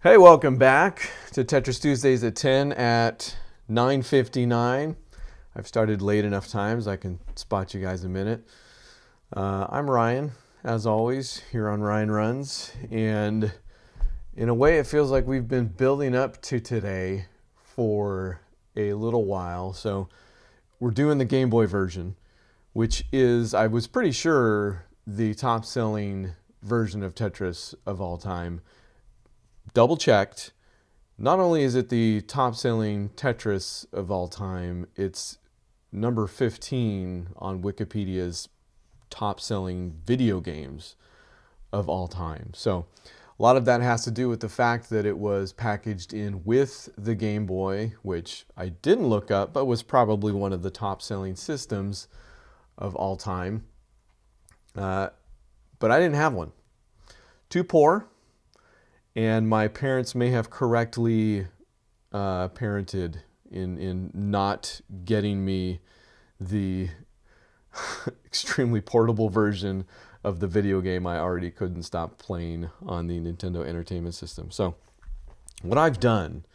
Hey, welcome back to Tetris Tuesdays at 10 at 9:59. I've started late enough times I can spot you guys a minute. I'm Ryan, as always, here on Ryan Runs, and in a way it feels like we've been building up to today for a little while. So we're doing the Game Boy version, which is, I was pretty sure, the top-selling version of Tetris of all time. Double checked. Not only is it the top selling Tetris of all time, it's number 15 on Wikipedia's top selling video games of all time. So a lot of that has to do with the fact that it was packaged in with the Game Boy, which I didn't look up, but was probably one of the top selling systems of all time. But I didn't have one. Too poor. And my parents may have correctly parented in not getting me the extremely portable version of the video game I already couldn't stop playing on the Nintendo Entertainment System. So what I've done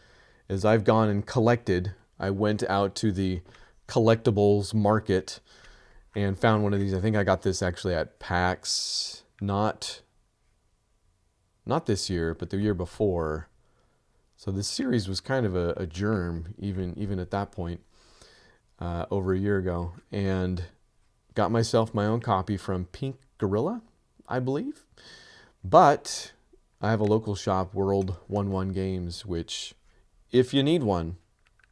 is I've gone and collected. I went out to the collectibles market and found one of these. I think I got this actually at PAX, not this year, but the year before. So this series was kind of a germ, even at that point, over a year ago. And got myself my own copy from Pink Gorilla, I believe. But I have a local shop, World 11 Games, which, if you need one,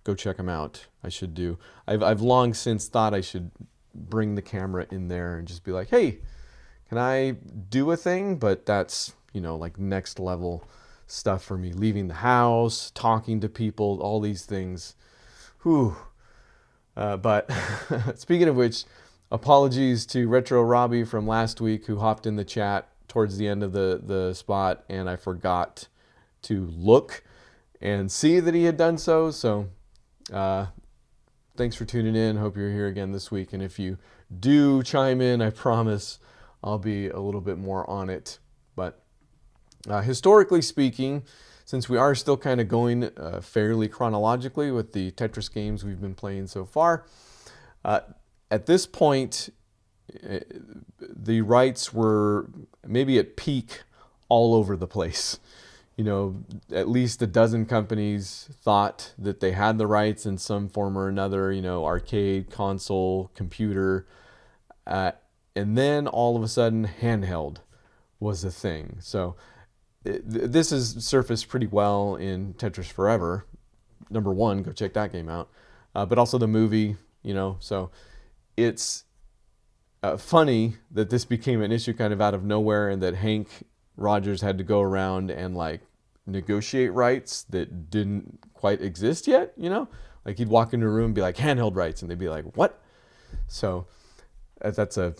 go check them out. I should do. I've long since thought I should bring the camera in there and just be like, hey, can I do a thing? But that's, like next level stuff for me. Leaving the house, talking to people, all these things. Whew. But speaking of which, apologies to Retro Robbie from last week who hopped in the chat towards the end of the spot, and I forgot to look and see that he had done so. So thanks for tuning in. Hope you're here again this week. And if you do chime in, I promise I'll be a little bit more on it. But historically speaking, since we are still kind of going fairly chronologically with the Tetris games we've been playing so far, at this point, the rights were maybe at peak all over the place. At least a dozen companies thought that they had the rights in some form or another, arcade, console, computer, and then all of a sudden handheld was a thing. So this has surfaced pretty well in Tetris Forever. Number 1, go check that game out. But also the movie, so it's funny that this became an issue kind of out of nowhere, and that Hank Rogers had to go around and negotiate rights that didn't quite exist yet, Like he'd walk into a room and be like, handheld rights, and they'd be like, what? So that's a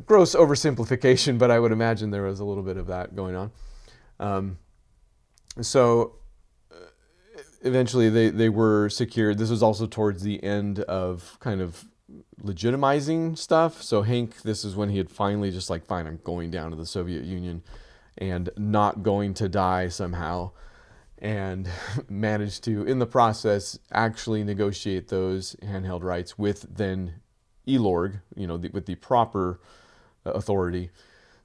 gross oversimplification, but I would imagine there was a little bit of that going on. So eventually they were secured. This was also towards the end of kind of legitimizing stuff. So Hank, this is when he had finally just fine, I'm going down to the Soviet Union and not going to die somehow, and managed to, in the process, actually negotiate those handheld rights with then Elorg, with the proper authority.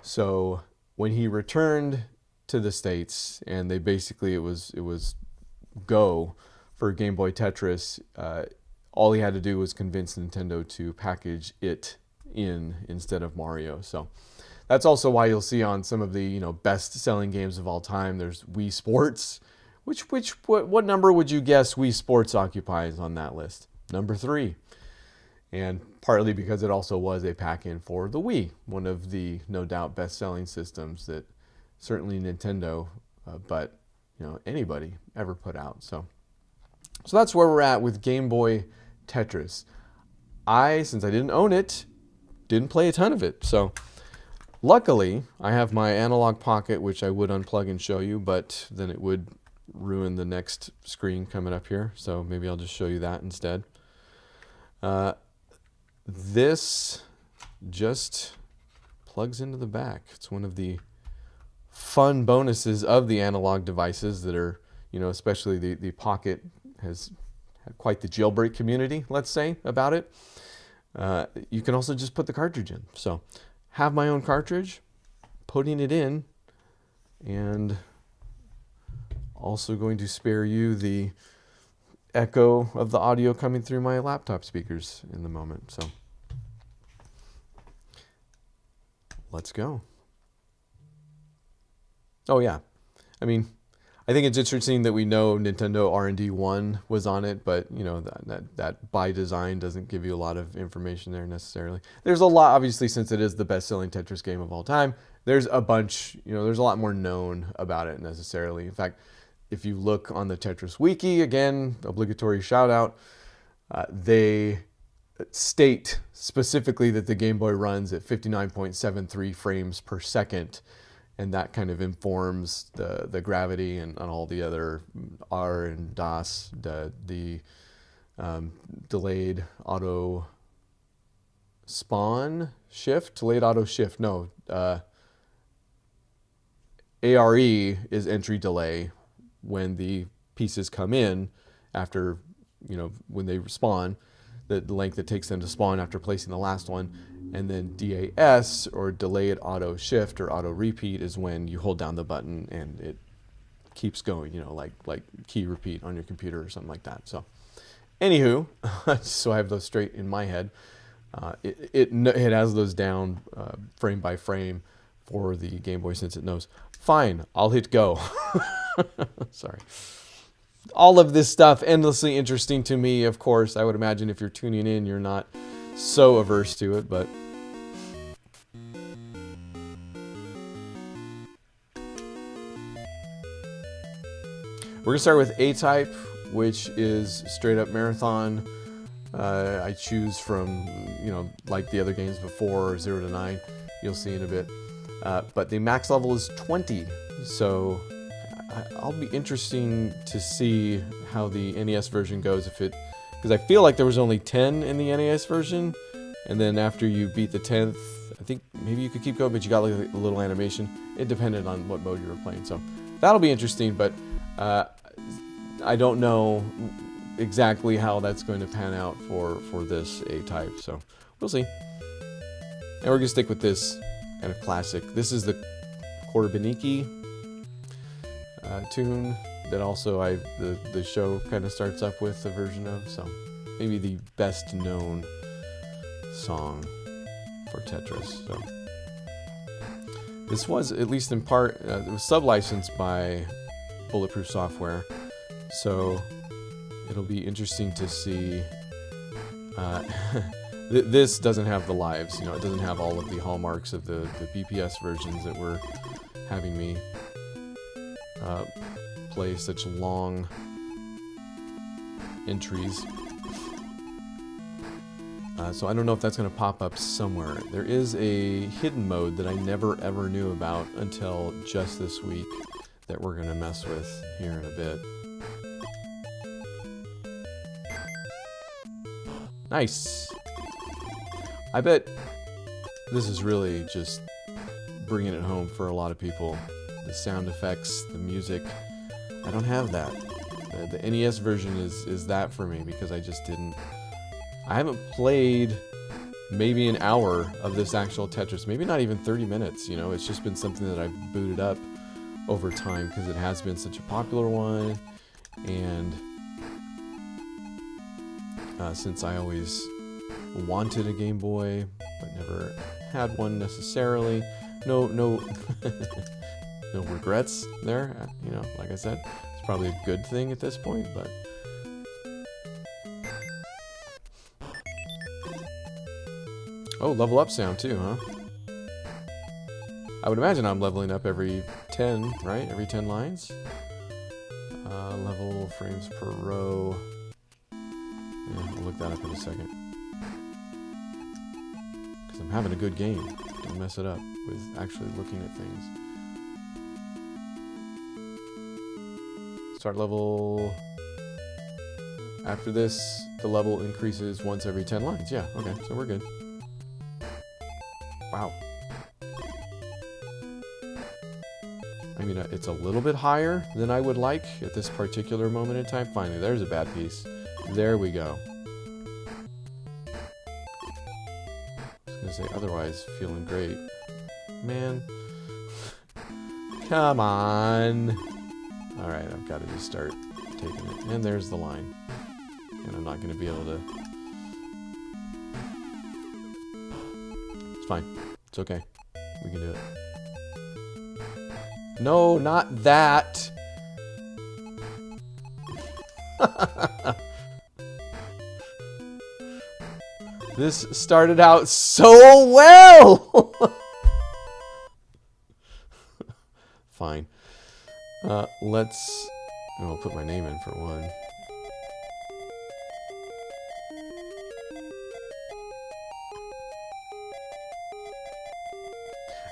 So when he returned to the States, and it was go for Game Boy Tetris, all he had to do was convince Nintendo to package it instead of Mario. So that's also why you'll see on some of the best-selling games of all time, there's Wii Sports. What number would you guess Wii Sports occupies on that list? Number 3. And partly because it also was a pack-in for the Wii, one of the no doubt best-selling systems that certainly Nintendo, but anybody ever put out. So that's where we're at with Game Boy Tetris. Since I didn't own it, didn't play a ton of it. So luckily, I have my Analog Pocket, which I would unplug and show you, but then it would ruin the next screen coming up here. So maybe I'll just show you that instead. This just plugs into the back. It's one of the fun bonuses of the analog devices that are, you know, especially the Pocket has had quite the jailbreak community, let's say, about it. You can also just put the cartridge in. So have my own cartridge, putting it in, and also going to spare you the echo of the audio coming through my laptop speakers in the moment. So let's go. Oh yeah, I mean, I think it's interesting that we know Nintendo R&D 1 was on it, but you know that by design doesn't give you a lot of information there necessarily. There's a lot, obviously, since it is the best-selling Tetris game of all time. There's a bunch, you know, there's a lot more known about it necessarily. In fact, if you look on the Tetris Wiki, again, obligatory shout out, they state specifically that the Game Boy runs at 59.73 frames per second. And that kind of informs the gravity and all the other R and DOS, the delayed auto spawn shift, delayed auto shift. No, ARE is entry delay when the pieces come in after, you know, when they spawn, the length it takes them to spawn after placing the last one. And then DAS, or delayed auto shift or auto repeat, is when you hold down the button and it keeps going, you know, like key repeat on your computer or something like that. So anywho, so I have those straight in my head. It has those down frame by frame for the Game Boy, since it knows. Fine, I'll hit go. Sorry. All of this stuff endlessly interesting to me, of course. I would imagine if you're tuning in, you're not so averse to it, but we're gonna start with A-Type, which is straight up marathon. I choose from, you know, like the other games before, 0 to 9. You'll see in a bit. But the max level is 20, so I'll be interesting to see how the NES version goes, because I feel like there was only 10 in the NES version, and then after you beat the 10th, I think maybe you could keep going, but you got like a little animation. It depended on what mode you were playing, so that'll be interesting, but I don't know exactly how that's going to pan out for this A-Type, so we'll see. And we're going to stick with this kind of classic. This is the Korbeniki tune that also the show kind of starts up with a version of, so maybe the best known song for Tetris. So this was, at least in part, it was sub-licensed by Bulletproof Software, so it'll be interesting to see. This doesn't have the lives, you know, it doesn't have all of the hallmarks of the BPS versions that were having me play such long entries. So I don't know if that's going to pop up somewhere. There is a hidden mode that I never ever knew about until just this week that we're going to mess with here in a bit. Nice! I bet this is really just bringing it home for a lot of people. The sound effects, the music. I don't have that. The NES version is that for me, because I just didn't... I haven't played maybe an hour of this actual Tetris. Maybe not even 30 minutes, you know? It's just been something that I've booted up over time because it has been such a popular one. And since I always wanted a Game Boy, but never had one necessarily. No no regrets there, you know, like I said. It's probably a good thing at this point, but... Oh, level up sound too, huh? I would imagine I'm leveling up every 10, right? Every 10 lines? Level frames per row. Yeah, I'll look that up in a second. Because I'm having a good game. Don't mess it up with actually looking at things. Start level... After this, the level increases once every 10 lines. Yeah, okay, so we're good. Wow. I mean, it's a little bit higher than I would like at this particular moment in time. Finally, there's a bad piece. There we go. I was gonna say, otherwise, feeling great. Man. Come on. Alright, I've got to just start taking it. And there's the line. And I'm not going to be able to... It's fine. It's okay. We can do it. No, not that! This started out so well! Fine. Let's... I'll put my name in for one.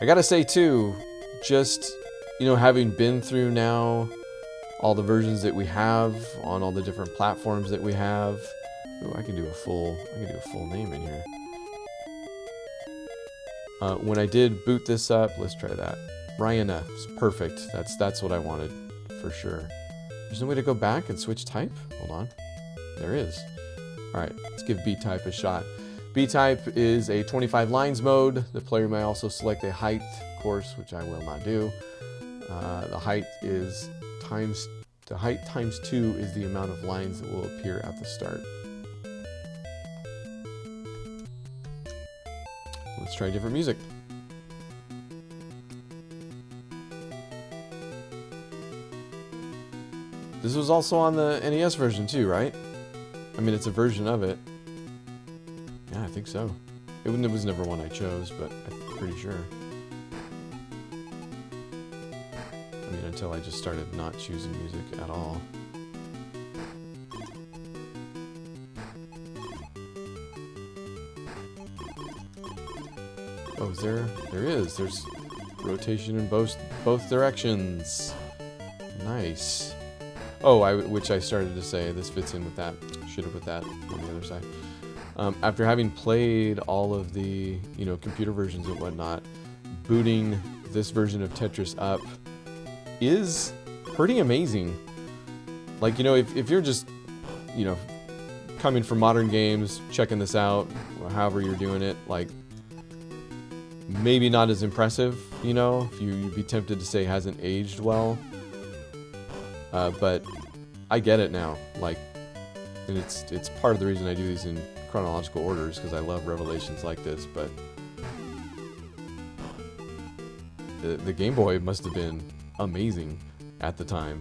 I gotta say too, just, you know, having been through now all the versions that we have on all the different platforms that we have. Ooh, I can do a full name in here. When I did boot this up, let's try that. Ryan F. Perfect. That's what I wanted for sure. There's no way to go back and switch type? Hold on. There is. Alright, let's give B-type a shot. B-type is a 25 lines mode. The player may also select a height, of course, which I will not do. The height times 2 is the amount of lines that will appear at the start. Let's try different music. This was also on the NES version too, right? I mean, it's a version of it. Yeah, I think so. It was never one I chose, but I'm pretty sure. I mean, until I just started not choosing music at all. Oh, is there? There is. There's rotation in both directions. Nice. Oh, which I started to say, this fits in with that. Should have put that on the other side. After having played all of the, you know, computer versions and whatnot, booting this version of Tetris up is pretty amazing. Like, you know, if you're just, you know, coming from modern games, checking this out, or however you're doing it, like, maybe not as impressive, you know, if you'd be tempted to say it hasn't aged well. But I get it now, like, and it's part of the reason I do these in chronological orders, because I love revelations like this, but the Game Boy must have been amazing at the time.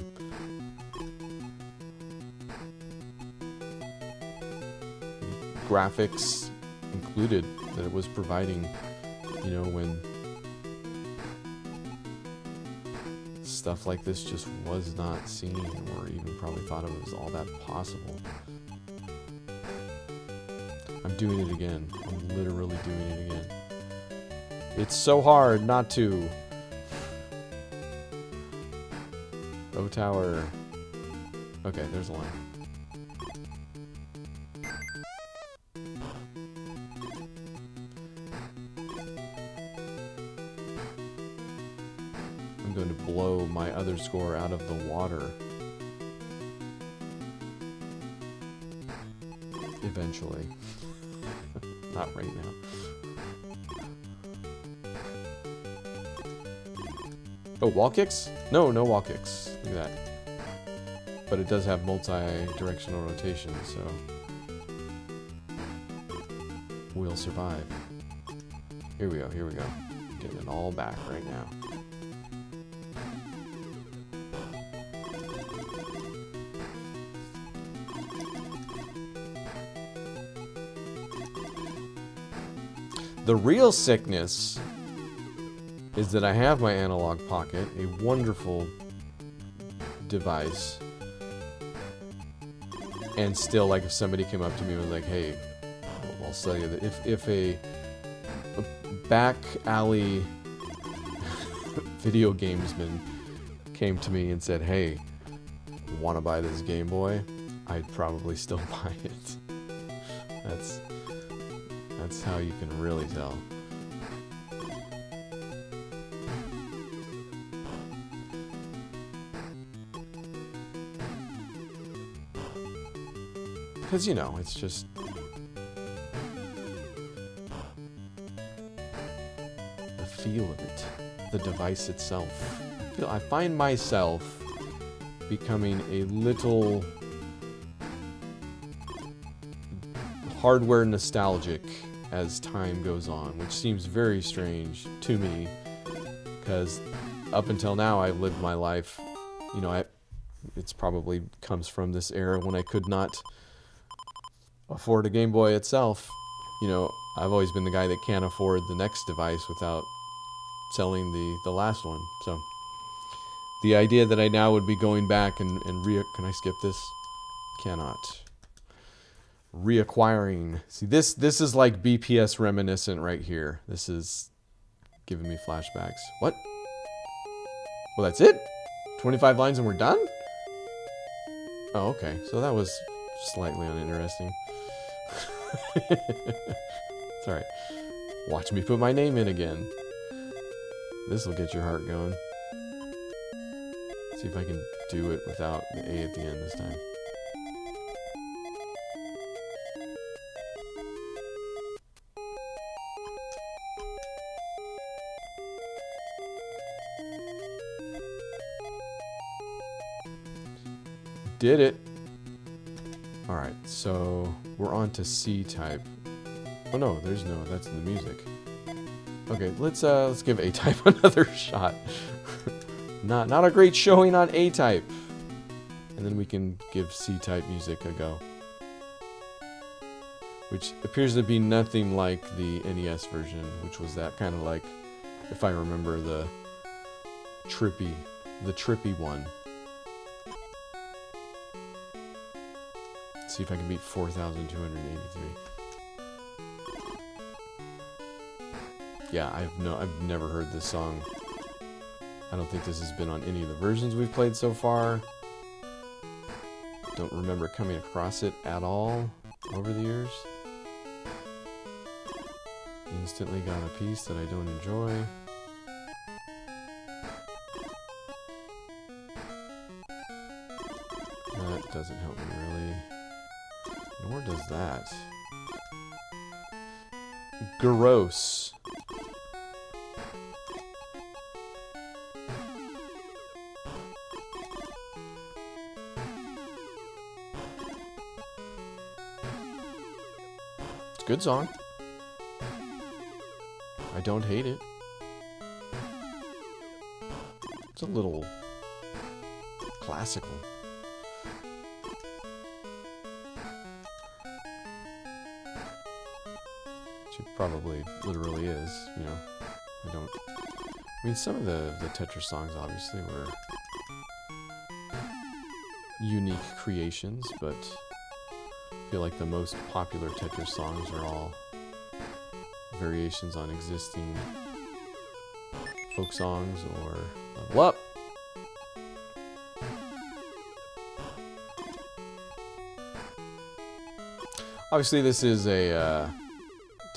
Graphics included that it was providing, you know, when stuff like this just was not seen, or even probably thought it was all that possible. I'm doing it again. I'm literally doing it again. It's so hard not to. O Tower. Okay, there's a line. I'm going to blow my other score out of the water. Eventually. Not right now. Oh, wall kicks? No, no wall kicks. Look at that. But it does have multi-directional rotation, so we'll survive. Here we go, here we go. Getting it all back right now. The real sickness is that I have my Analog Pocket, a wonderful device, and still, like, if somebody came up to me and was like, hey, I'll sell you that. If a back alley video gamesman came to me and said, hey, want to buy this Game Boy? I'd probably still buy it. That's how you can really tell. Because, you know, it's just... the feel of it. The device itself. I find myself becoming a little hardware nostalgic as time goes on, which seems very strange to me, because up until now I've lived my life, you know, it's probably comes from this era when I could not afford a Game Boy itself. You know, I've always been the guy that can't afford the next device without selling the last one. So the idea that I now would be going back and can I skip this? Cannot. Reacquiring. See, this is like BPS reminiscent right here. This is giving me flashbacks. What? Well, that's it? 25 lines and we're done? Oh, okay. So that was slightly uninteresting. It's alright. Watch me put my name in again. This will get your heart going. See if I can do it without the A at the end this time. Did it. Alright, so we're on to C type. Oh no, there's no, that's the music. Okay, let's give A type another shot. Not a great showing on A type. And then we can give C type music a go. Which appears to be nothing like the NES version, which was that kind of like, if I remember, the trippy one. See if I can beat 4,283. Yeah, I've never heard this song. I don't think this has been on any of the versions we've played so far. Don't remember coming across it at all over the years. Instantly got a piece that I don't enjoy. That doesn't help me really. Nor does that. Gross. It's a good song. I don't hate it. It's a little classical. Which it probably literally is, you know. I mean, some of the Tetris songs obviously were unique creations, but I feel like the most popular Tetris songs are all variations on existing folk songs or Level Up. Obviously, this is a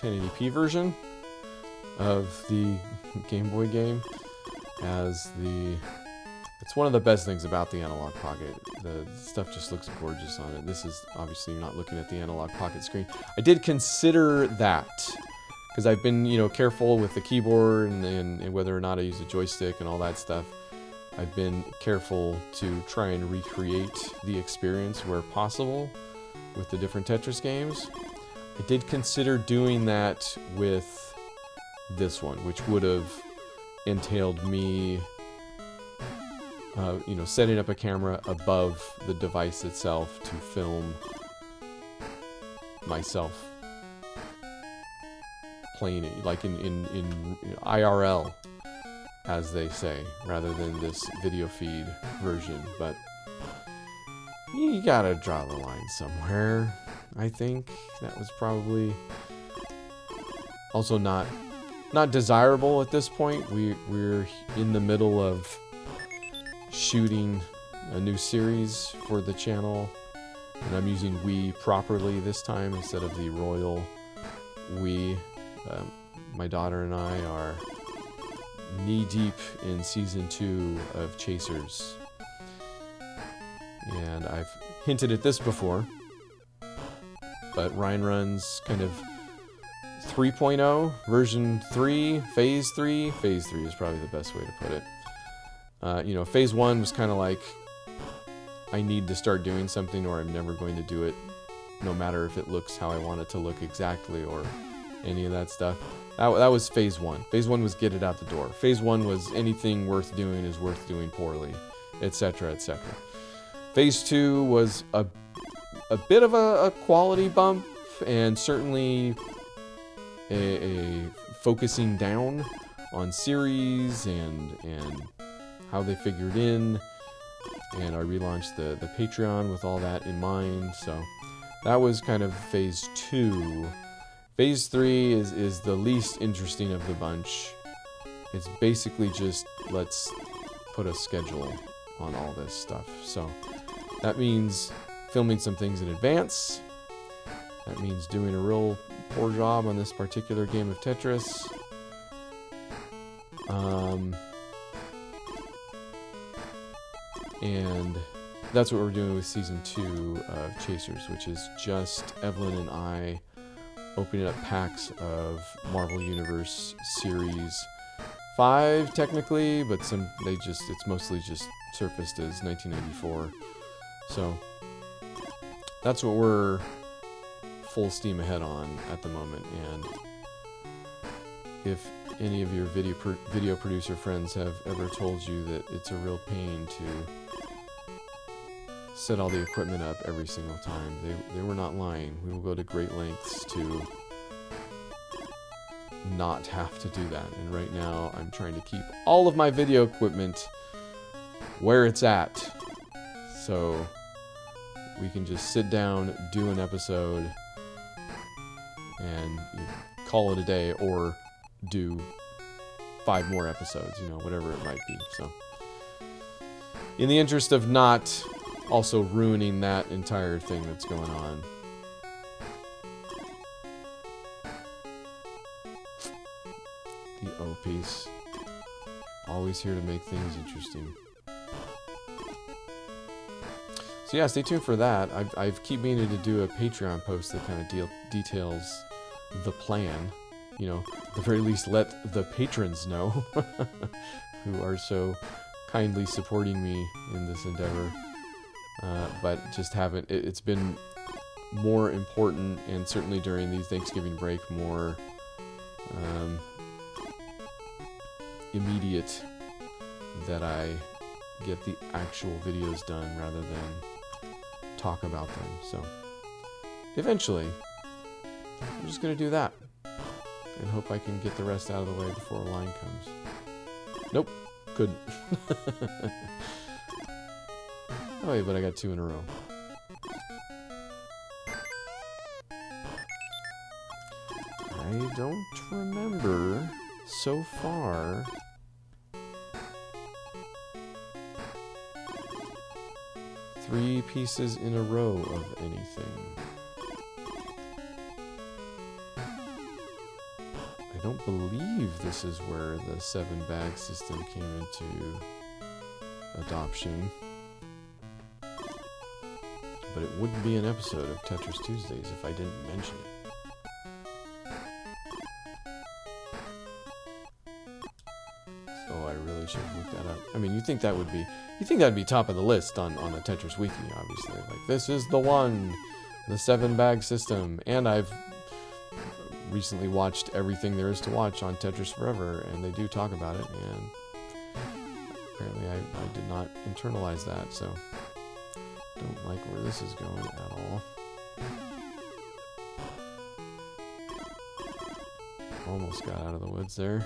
1080p version of the Game Boy game. It's one of the best things about the Analog Pocket. The stuff just looks gorgeous on it. This is obviously, you're not looking at the Analog Pocket screen. I did consider that, because I've been, you know, careful with the keyboard and whether or not I use a joystick and all that stuff. I've been careful to try and recreate the experience where possible with the different Tetris games. I did consider doing that with this one, which would have entailed me, you know, setting up a camera above the device itself to film myself playing it, like in IRL, as they say, rather than this video feed version. But you gotta draw the line somewhere. I think that was probably also not desirable at this point. We're in the middle of shooting a new series for the channel, and I'm using Wii properly this time instead of the Royal Wii. My daughter and I are knee-deep in Season 2 of Chasers. And I've hinted at this before, but Ryan runs kind of 3.0, version 3, phase 3. Phase 3 is probably the best way to put it. You know, phase 1 was kind of like, I need to start doing something or I'm never going to do it, no matter if it looks how I want it to look exactly or any of that stuff. That was phase 1. Phase 1 was get it out the door. Phase 1 was anything worth doing is worth doing poorly, etc., etc. Phase 2 was a bit of a quality bump, and certainly a focusing down on series and how they figured in, and I relaunched the Patreon with all that in mind. So that was kind of phase 2. Phase 3 is the least interesting of the bunch. It's basically just, let's put a schedule on all this stuff. So that means filming some things in advance. That means doing a real poor job on this particular game of Tetris. And that's what we're doing with Season 2 of Chasers, which is just Evelyn and I opening up packs of Marvel Universe Series 5, technically, but it's mostly just surfaced as 1994. So that's what we're full steam ahead on at the moment. And if any of your video producer friends have ever told you that it's a real pain to set all the equipment up every single time, they were not lying. We will go to great lengths to not have to do that. And right now I'm trying to keep all of my video equipment where it's at, so we can just sit down, do an episode, and call it a day, or do 5 more episodes, you know, whatever it might be. So in the interest of not also ruining that entire thing that's going on. The O piece. Always here to make things interesting. So yeah, stay tuned for that. I've keep meaning to do a Patreon post that kind of details the plan. You know, at the very least, let the patrons know who are so kindly supporting me in this endeavor. But just haven't. It's been more important, and certainly during the Thanksgiving break, more immediate that I get the actual videos done rather than talk about them. So eventually, I'm just going to do that and hope I can get the rest out of the way before a line comes. Nope, couldn't. Oh wait, but I got 2 in a row. I don't remember so far. Three pieces in a row of anything. I don't believe this is where the 7-bag system came into adoption. But it wouldn't be an episode of Tetris Tuesdays if I didn't mention it. So I really should look that up. I mean, you think that'd be top of the list on the Tetris Wiki, obviously. Like, this is the one, the 7-bag system. And I've recently watched everything there is to watch on Tetris Forever, and they do talk about it, and apparently I did not internalize that, so don't like where this is going at all. Almost got out of the woods there.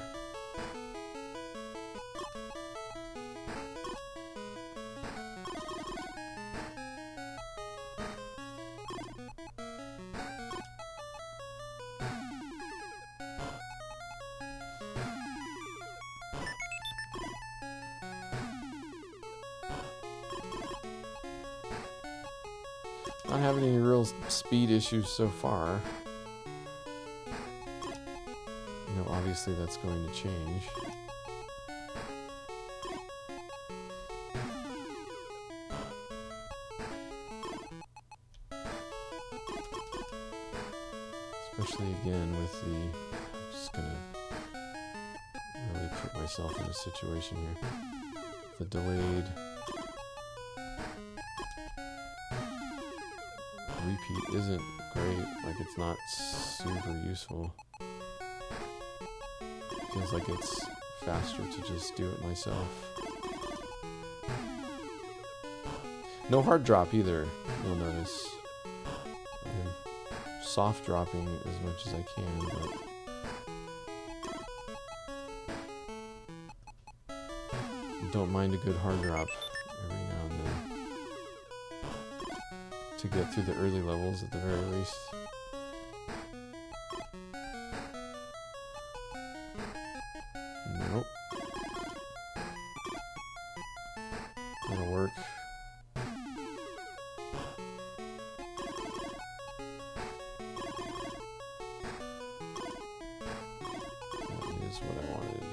Not having any real speed issues so far. You know, obviously that's going to change. especially again with the... I'm just gonna really put myself in a situation here. The delayed repeat isn't great. Like, it's not super useful. Feels like it's faster to just do it myself. No hard drop either, you'll notice. I'm soft dropping as much as I can, but don't mind a good hard drop every now and then to get through the early levels at the very least. Nope. That'll work. That is what I wanted.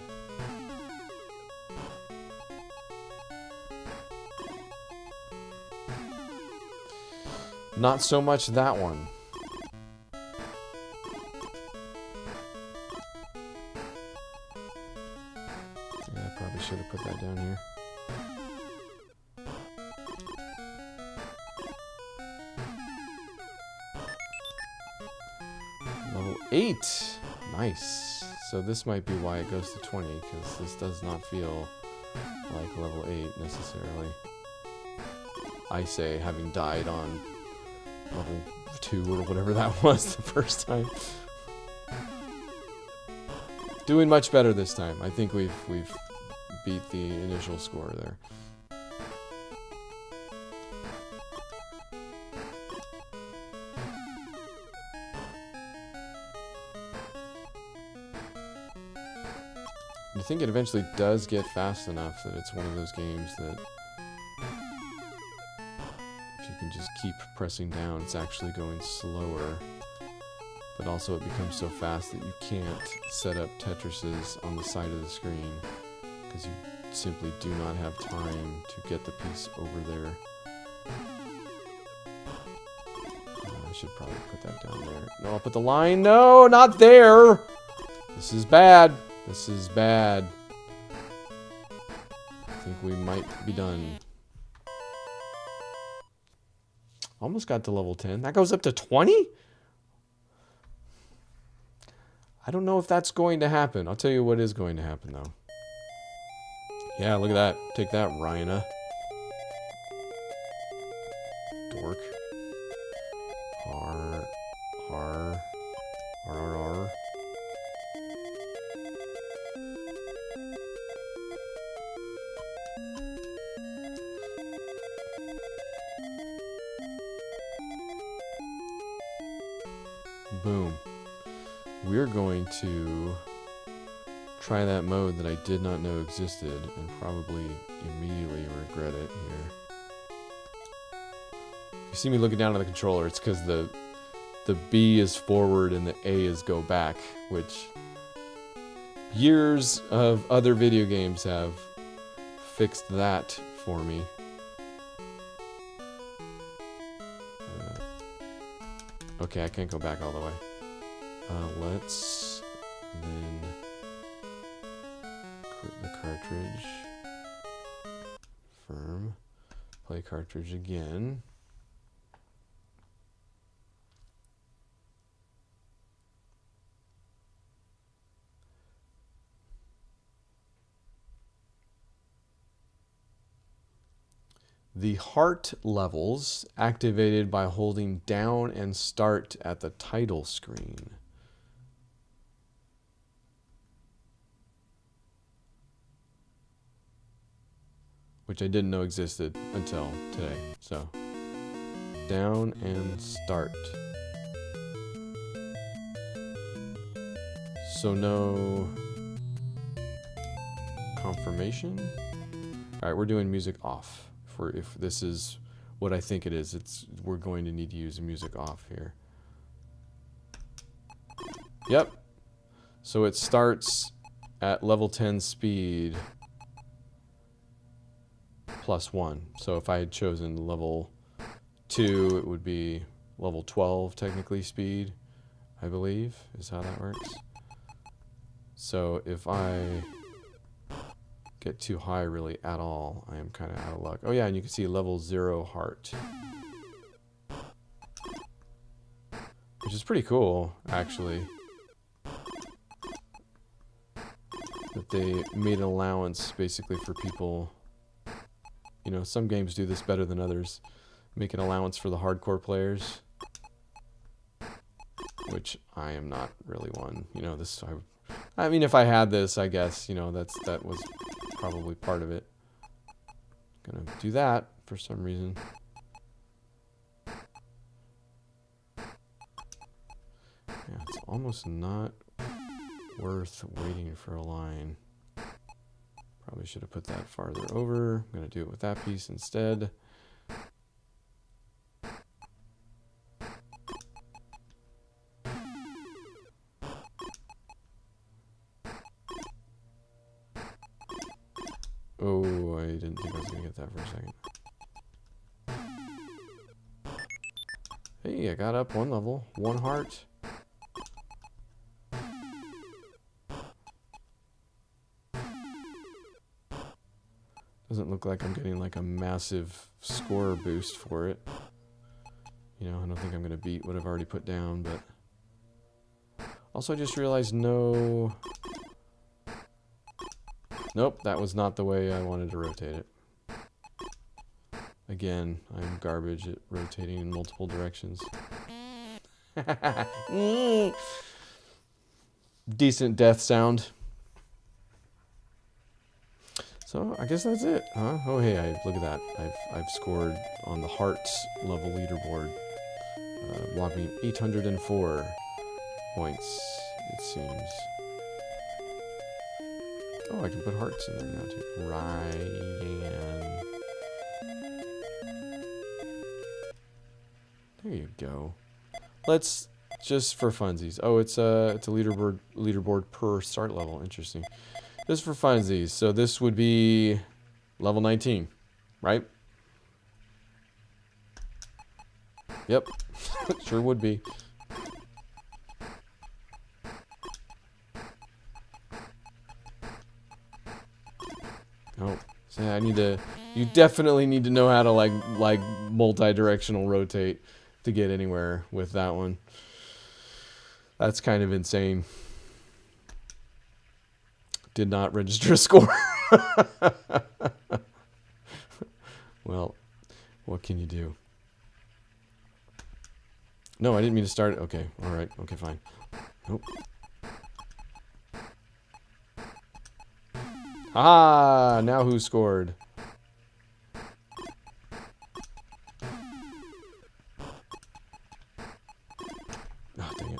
Not so much that one. Yeah, I probably should have put that down here. Level 8! Nice. So this might be why it goes to 20, because this does not feel like level 8 necessarily. I say, having died on level 2 or whatever that was the first time. Doing much better this time. I think we've beat the initial score there. I think it eventually does get fast enough that it's one of those games that if you can just keep pressing down, it's actually going slower. But also it becomes so fast that you can't set up Tetrises on the side of the screen because you simply do not have time to get the piece over there. I should probably put that down there. No, I'll put the line. No, not there! This is bad. This is bad. I think we might be done. Almost got to level 10. That goes up to 20? I don't know if that's going to happen. I'll tell you what is going to happen, though. Yeah, look at that. Take that, Ryana. Dork. R. Boom. We're going to try that mode that I did not know existed and probably immediately regret it here. If you see me looking down at the controller, it's because the B is forward and the A is go back, which years of other video games have fixed that for me. Okay, I can't go back all the way. Let's then quit the cartridge. Firm. Play cartridge again. The heart levels activated by holding down and start at the title screen. Which I didn't know existed until today. So, down and start. So no confirmation. All right, we're doing music off. If this is what I think it is, we're going to need to use the music off here. Yep. So it starts at level 10 speed +1. So if I had chosen level 2, it would be level 12 technically speed. I believe, is how that works. So if I get too high really at all, I am kind of out of luck. Oh yeah, and you can see level 0 heart. Which is pretty cool, actually. That they made an allowance basically for people. You know, some games do this better than others. Make an allowance for the hardcore players. Which I am not really one. You know, this I mean, if I had this, I guess, you know, that was probably part of it. Gonna do that for some reason. Yeah, it's almost not worth waiting for a line. Probably should have put that farther over. I'm gonna do it with that piece instead. Oh, I didn't think I was going to get that for a second. Hey, I got up 1 level. 1 heart. Doesn't look like I'm getting like a massive score boost for it. You know, I don't think I'm going to beat what I've already put down, but... Also, I just realized no... Nope, that was not the way I wanted to rotate it. Again, I'm garbage at rotating in multiple directions. Decent death sound. So, I guess that's it, huh? Oh, hey, look at that. I've scored on the hearts level leaderboard. Whopping 804 points, it seems. Oh, I can put hearts in there now, too. Ryan. There you go. Let's, just for funsies. Oh, it's a leaderboard per start level. Interesting. Just for funsies. So this would be level 19, right? Yep. Sure would be. Oh, so I need to... You definitely need to know how to like multi-directional rotate to get anywhere with that one. That's kind of insane. Did not register a score. Well, what can you do? No, I didn't mean to start it. Okay, all right. Okay, fine. Nope. Ah, now who scored? Oh, dang it.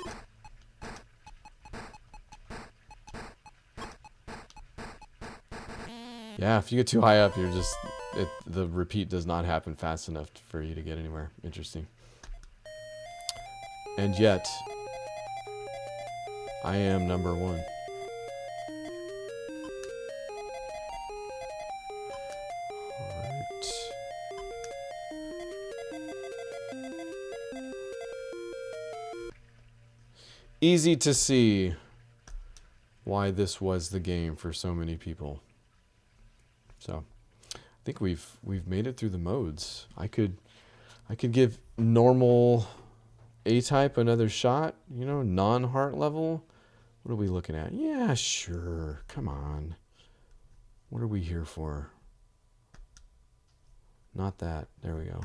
Yeah, if you get too high up, you're just... the repeat does not happen fast enough for you to get anywhere. Interesting. And yet, I am number 1. Easy to see why this was the game for so many people. So, I think we've made it through the modes. I could give normal A-type another shot, you know, non-heart level. What are we looking at? Yeah, sure. Come on. What are we here for? Not that. There we go.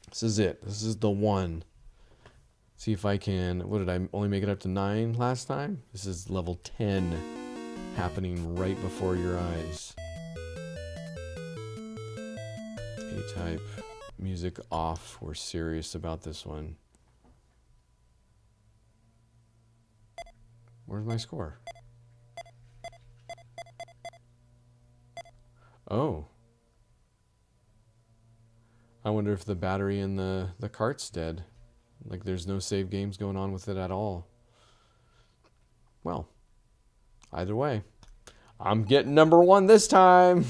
This is it. This is the one. See if I can... What did I only make it up to 9 last time? This is level 10 happening right before your eyes. A-type. Music off. We're serious about this one. Where's my score? Oh. I wonder if the battery in the cart's dead. Like there's no save games going on with it at all. Well, either way, I'm getting number 1 this time.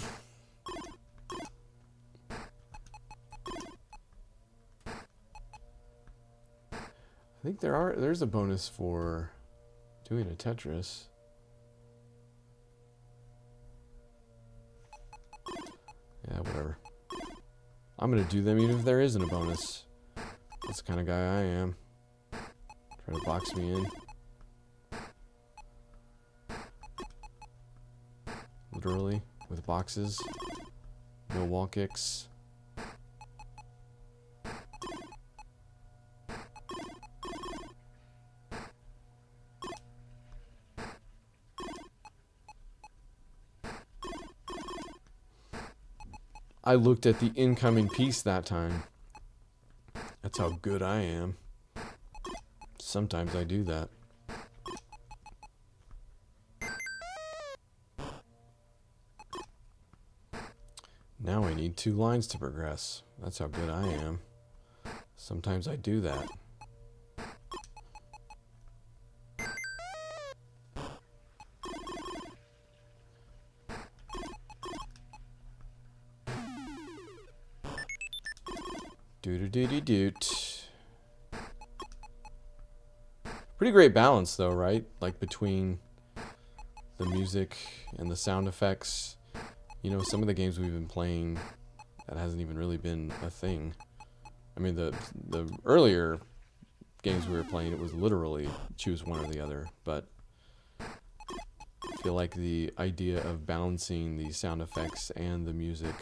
I think there's a bonus for doing a Tetris. Yeah, whatever. I'm gonna do them even if there isn't a bonus. That's the kind of guy I am. Try to box me in. Literally, with boxes. No wall kicks. I looked at the incoming piece that time. That's how good I am. Sometimes I do that. Now I need 2 lines to progress. That's how good I am. Sometimes I do that. Doot. Pretty great balance though, right? Like between the music and the sound effects. You know, some of the games we've been playing, that hasn't even really been a thing. I mean, the earlier games we were playing, it was literally choose one or the other. But I feel like the idea of balancing the sound effects and the music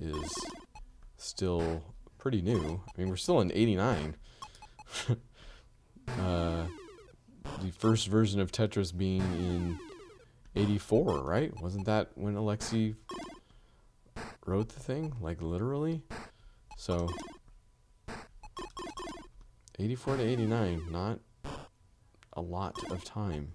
is still pretty new. I mean, we're still in '89. The first version of Tetris being in '84, right? Wasn't that when Alexei wrote the thing? Like, literally? So, '84 to '89, not a lot of time.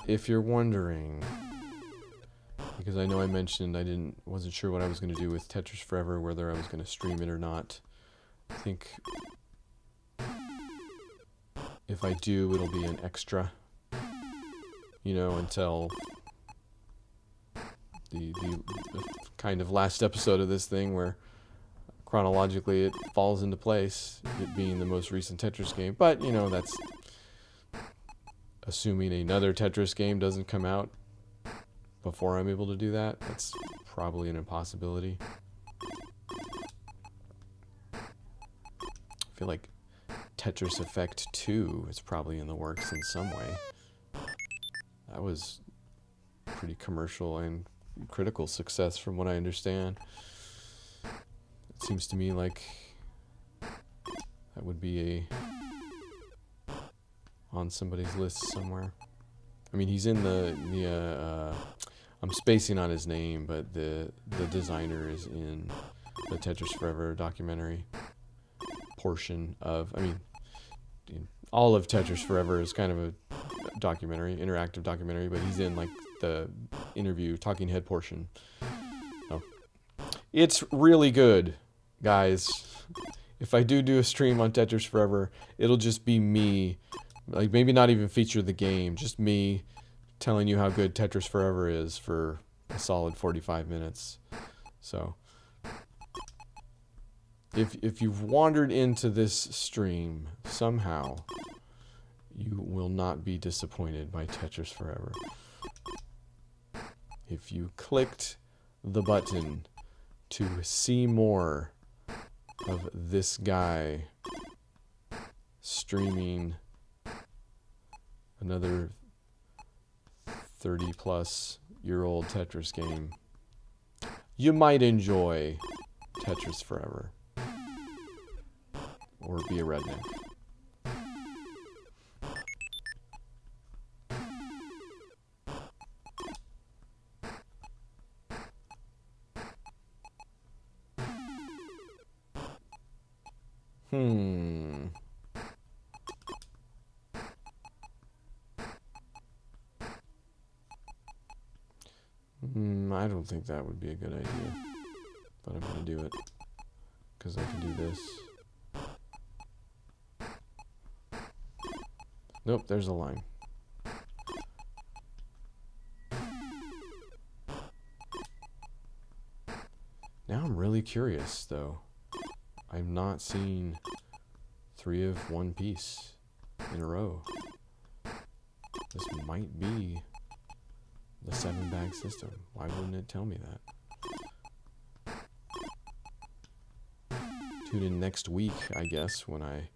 If you're wondering, because I know I mentioned wasn't sure what I was going to do with Tetris Forever, whether I was going to stream it or not. I think if I do, it'll be an extra, you know, until the kind of last episode of this thing where chronologically it falls into place, it being the most recent Tetris game. But, you know, that's assuming another Tetris game doesn't come out before I'm able to do that. That's probably an impossibility. I feel like Tetris Effect 2 is probably in the works in some way. That was pretty commercial and critical success from what I understand. It seems to me like that would be on somebody's list somewhere. I mean, he's in the I'm spacing on his name, but the designer is in the Tetris Forever documentary portion of, I mean, all of Tetris Forever is kind of a documentary, interactive documentary, but he's in like the interview talking head portion. So it's really good, guys. If I do a stream on Tetris Forever, it'll just be me, like maybe not even feature the game, just me telling you how good Tetris Forever is for a solid 45 minutes. So if you've wandered into this stream somehow, you will not be disappointed by Tetris Forever. If you clicked the button to see more of this guy streaming another 30-plus-year-old Tetris game, you might enjoy Tetris Forever. Or be a redneck. I don't think that would be a good idea, but I'm going to do it. because I can do this. Nope, there's a line. Now I'm really curious, though. I've not seen 3 of one piece in a row. This might be the 7-bag system. Why wouldn't it tell me that? Tune in next week, I guess, when I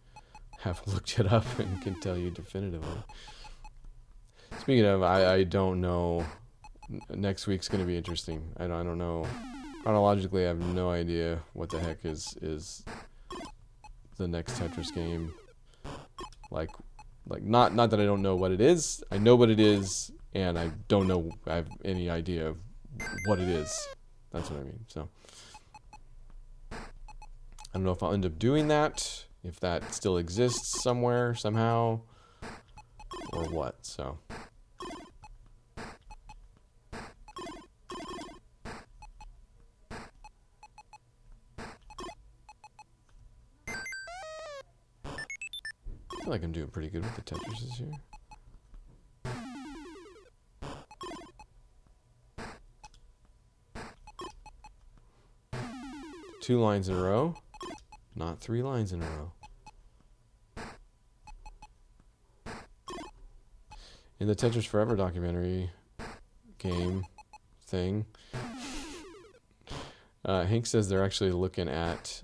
have looked it up and can tell you definitively. Speaking of, I don't know. Next week's going to be interesting. I don't know. Chronologically, I have no idea what the heck is the next Tetris game. Like not that I don't know what it is. I know what it is, and I don't know. I have any idea of what it is. That's what I mean. So I don't know if I'll end up doing that, if that still exists somewhere somehow, or what. So. I feel like I'm doing pretty good with the Tetrises here. 2 lines in a row, not 3 lines in a row. In the Tetris Forever documentary game thing, Hank says they're actually looking at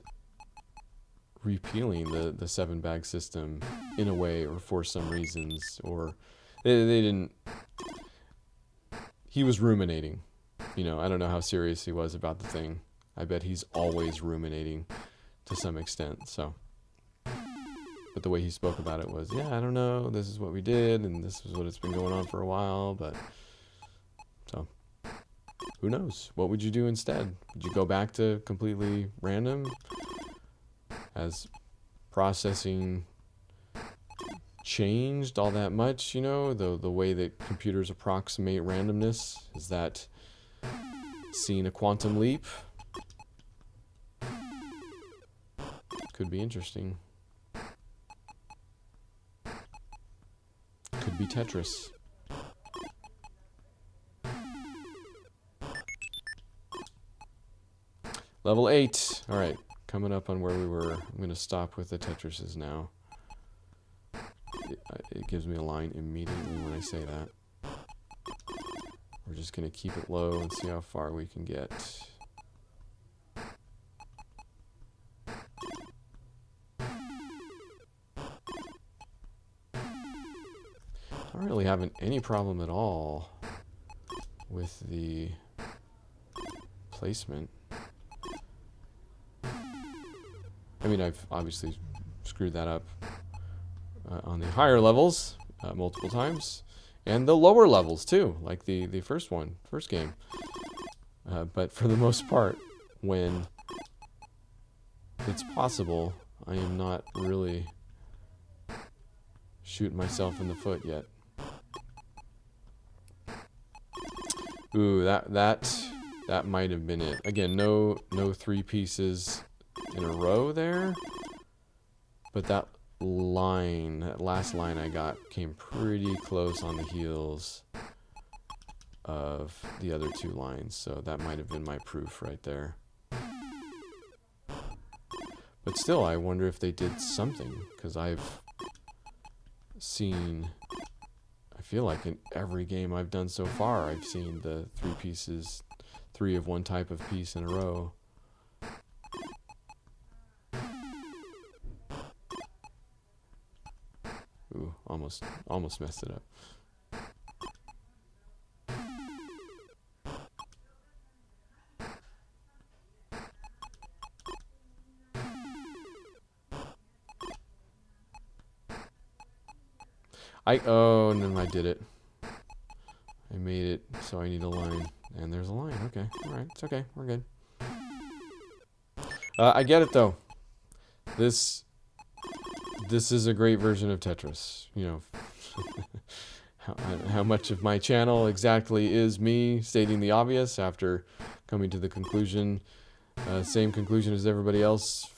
repealing the 7-bag system in a way, or for some reasons, or they didn't. He was ruminating. You know, I don't know how serious he was about the thing. I bet he's always ruminating to some extent. So, but the way he spoke about it was, yeah, I don't know, this is what we did, and this is what it's been going on for a while, but so who knows? What would you do instead? Would you go back to completely random? Has processing changed all that much, you know, the way that computers approximate randomness? Is that seen a quantum leap? Could be interesting. Could be Tetris. Level 8. All right. Coming up on where we were. I'm going to stop with the Tetrises now. It gives me a line immediately when I say that. We're just going to keep it low and see how far we can get. I don't really have any problem at all with the placement. I mean, I've obviously screwed that up on the higher levels multiple times, and the lower levels too, like the first game. But for the most part, when it's possible, I am not really shooting myself in the foot yet. Ooh, that might have been it. Again, no 3 pieces in a row there, but that last line I got came pretty close on the heels of the other 2 lines, so that might have been my proof right there. But still, I wonder if they did something, because I've seen, I feel like in every game I've done so far, I've seen the 3 pieces, 3 of one type of piece in a row. Ooh, almost messed it up. Oh, and then I did it. I made it, so I need a line. And there's a line. Okay, alright, it's okay, we're good. I get it, though. This is a great version of Tetris. You know, how much of my channel exactly is me stating the obvious after coming to the conclusion Same conclusion as everybody else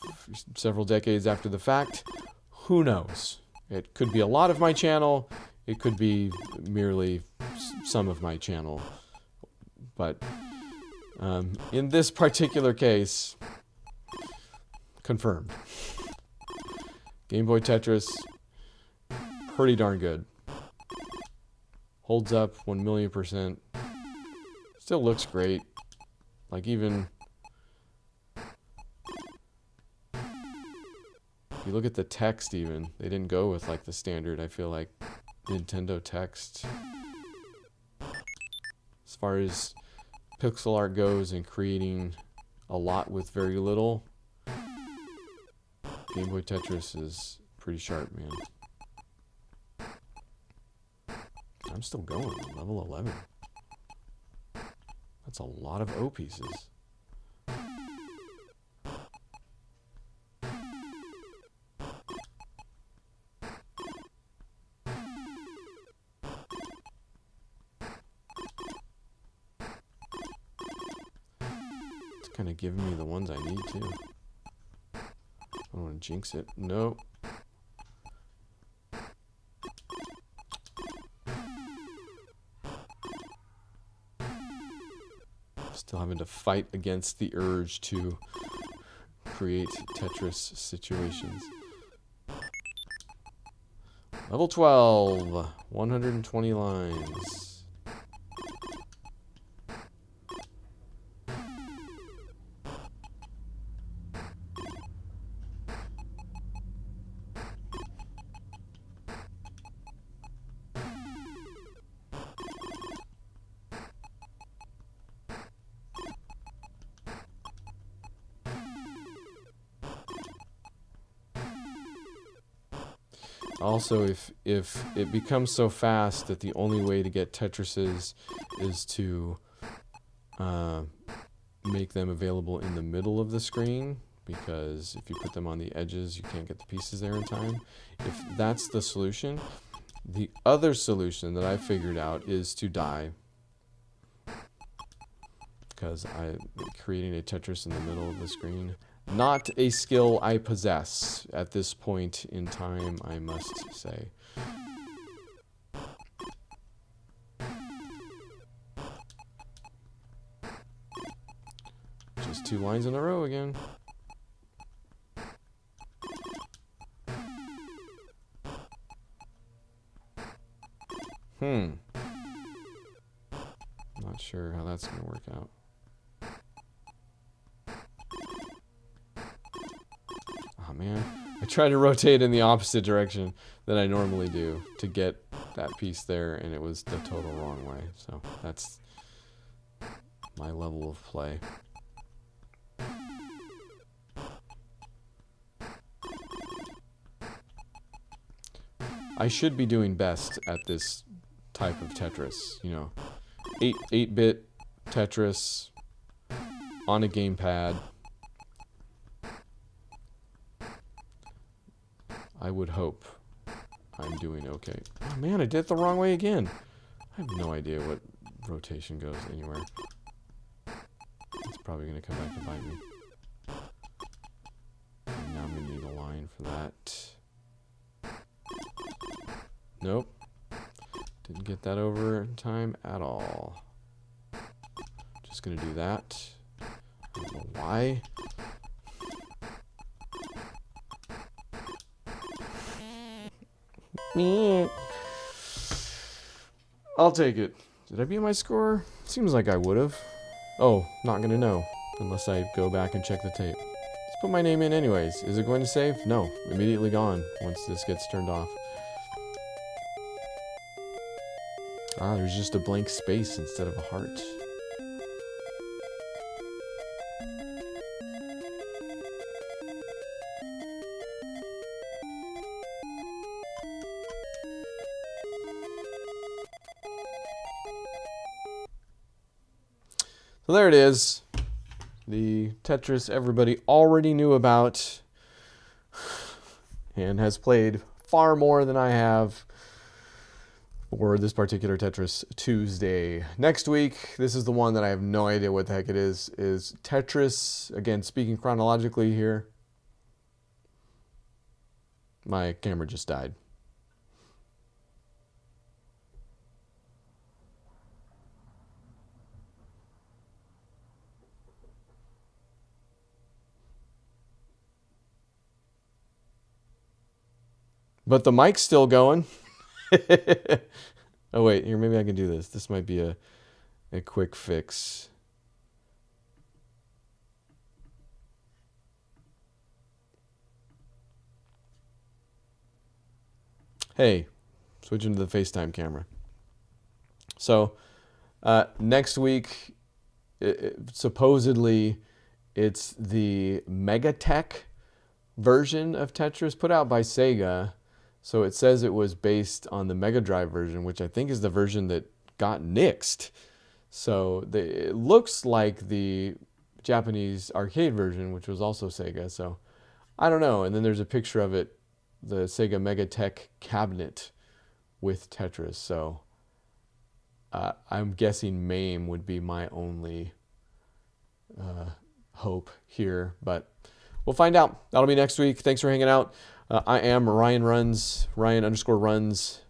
several decades after the fact. Who knows? It could be a lot of my channel. It could be merely some of my channel. But in this particular case, confirmed. Game Boy Tetris, pretty darn good. Holds up 1,000,000%. Still looks great. Like even if you look at the text even, they didn't go with like the standard, I feel like, Nintendo text. As far as pixel art goes and creating a lot with very little, Game Boy Tetris is pretty sharp, man. I'm still going, level 11. That's a lot of O pieces. It's kind of giving me the ones I need too. I don't want to jinx it. Nope. Still having to fight against the urge to create Tetris situations. Level 12, 120 lines. Also, if it becomes so fast that the only way to get Tetrises is to make them available in the middle of the screen, because if you put them on the edges, you can't get the pieces there in time. If that's the solution, the other solution that I figured out is to die. Because creating a Tetris in the middle of the screen, not a skill I possess at this point in time, I must say. Just 2 lines in a row again. Not sure how that's going to work out. Oh man, I tried to rotate in the opposite direction than I normally do to get that piece there, and it was the total wrong way. So that's my level of play. I should be doing best at this type of Tetris, you know, 8-bit Tetris on a gamepad. I would hope I'm doing okay. Oh man, I did it the wrong way again. I have no idea what rotation goes anywhere. It's probably going to come back to bite me. And now I'm going to need a line for that. Nope. Didn't get that over in time at all. Just going to do that. I don't know why. I'll take it. Did I beat my score? Seems like I would have. Oh, not gonna know unless I go back and check the tape. Let's put my name in anyways. Is it going to save? No. Immediately gone once this gets turned off. Ah, there's just a blank space instead of a heart. So there it is, the Tetris everybody already knew about and has played far more than I have. for this particular Tetris Tuesday. Next week, this is the one that I have no idea what the heck it is Tetris, again, speaking chronologically here. My camera just died. But the mic's still going. Oh, wait, here, maybe I can do this. This might be a quick fix. Hey, switching to the FaceTime camera. So, next week, supposedly, it's the Megatech version of Tetris put out by Sega. So it says it was based on the Mega Drive version, which I think is the version that got nixed. So it looks like the Japanese arcade version, which was also Sega. So I don't know. And then there's a picture of it, the Sega Megatech cabinet with Tetris. So I'm guessing MAME would be my only hope here, but we'll find out. That'll be next week. Thanks for hanging out. I am Ryan Runs, Ryan_Runs_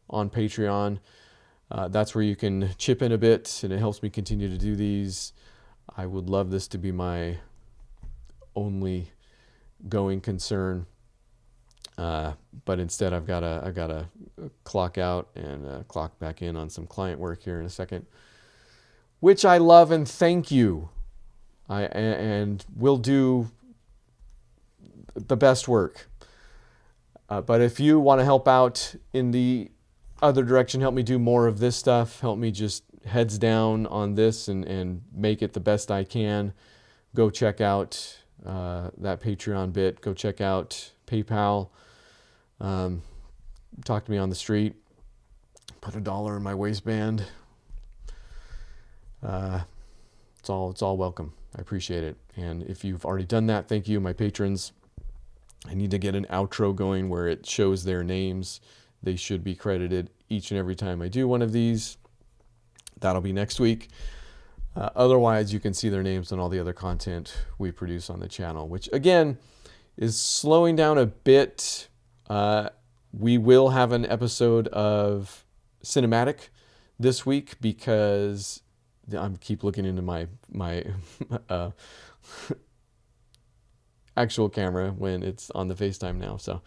on Patreon. That's where you can chip in a bit, and it helps me continue to do these. I would love this to be my only going concern, but instead I've got to clock out and clock back in on some client work here in a second, which I love and thank you. And will do the best work. But if you want to help out in the other direction, help me do more of this stuff, help me just heads down on this and make it the best I can, go check out that Patreon bit. Go check out PayPal. Talk to me on the street. Put $1 in my waistband. It's all welcome. I appreciate it. And if you've already done that, thank you, my patrons. I need to get an outro going where it shows their names. They should be credited each and every time I do one of these. That'll be next week. Otherwise, you can see their names on all the other content we produce on the channel, which again is slowing down a bit. We will have an episode of Cinematic this week because I keep looking into my actual camera when it's on the FaceTime now. So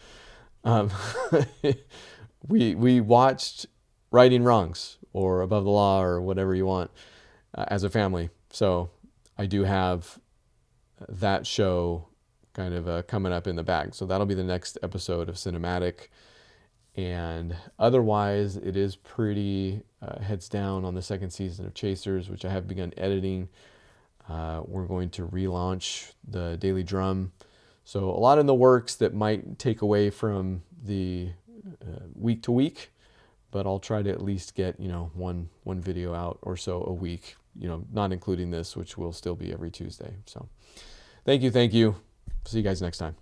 we watched Righting Wrongs or Above the Law or whatever you want as a family. So I do have that show kind of coming up in the bag. So that'll be the next episode of Cinematic. And otherwise, it is pretty heads down on the second season of Chasers, which I have begun editing. We're going to relaunch the Daily Drum. So a lot in the works that might take away from the week to week, but I'll try to at least get, one video out or so a week, not including this, which will still be every Tuesday. So thank you. See you guys next time.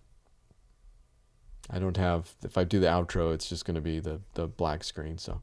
If I do the outro, it's just going to be the black screen. So.